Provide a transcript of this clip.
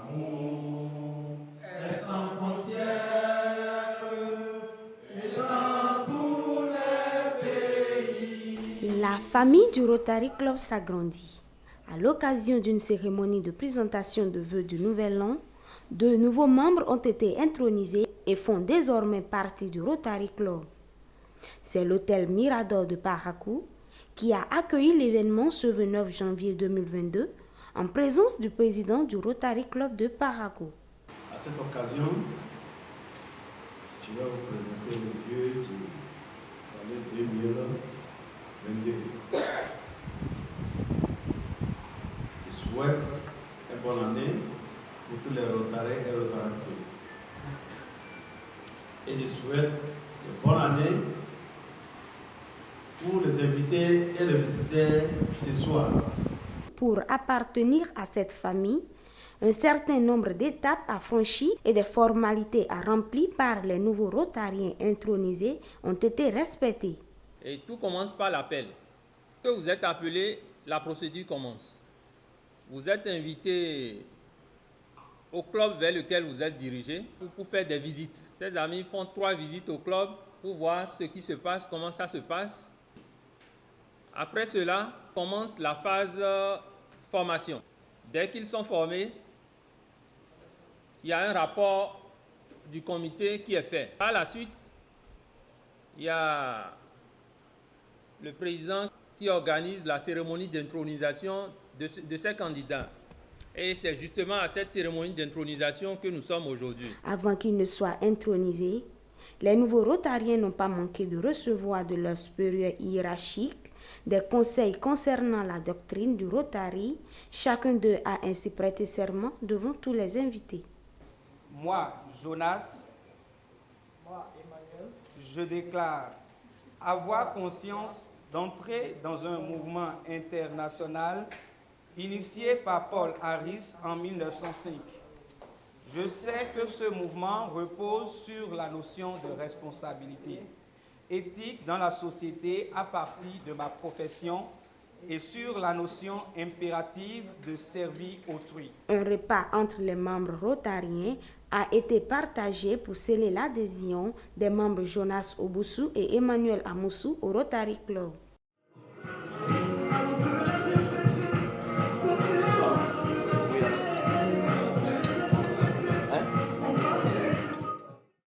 L'amour est sans frontières et dans tous les pays. La famille du Rotary Club s'agrandit. À l'occasion d'une cérémonie de présentation de vœux du Nouvel An, de nouveaux membres ont été intronisés et font désormais partie du Rotary Club. C'est l'hôtel Mirador de Parakou qui a accueilli l'événement ce 29 janvier 2022 en présence du président du Rotary Club de Parakou. À cette occasion, je vais vous présenter le vœu de l'année 2022. Je souhaite une bonne année pour tous les Rotarais et Rotaraciens. Et je souhaite une bonne année pour les invités et les visiteurs ce soir. Pour appartenir à cette famille, un certain nombre d'étapes à franchir et des formalités à remplir par les nouveaux Rotariens intronisés ont été respectées. Et tout commence par l'appel. Que vous êtes appelé, la procédure commence. Vous êtes invité au club vers lequel vous êtes dirigé pour faire des visites. Ces amis font 3 visites au club pour voir ce qui se passe, comment ça se passe. Après cela, commence la phase formation. Dès qu'ils sont formés, il y a un rapport du comité qui est fait. Par la suite, il y a le président qui organise la cérémonie d'intronisation de ces candidats. Et c'est justement à cette cérémonie d'intronisation que nous sommes aujourd'hui. Avant qu'ils ne soient intronisés, les nouveaux Rotariens n'ont pas manqué de recevoir de leurs supérieurs hiérarchiques des conseils concernant la doctrine du Rotary. Chacun d'eux a ainsi prêté serment devant tous les invités. Moi, Jonas, moi, Emmanuel, je déclare avoir conscience d'entrer dans un mouvement international initié par Paul Harris en 1905. Je sais que ce mouvement repose sur la notion de responsabilité éthique dans la société à partir de ma profession et sur la notion impérative de servir autrui. Un repas entre les membres rotariens a été partagé pour sceller l'adhésion des membres Jonas Obusu et Emmanuel Amoussou au Rotary Club.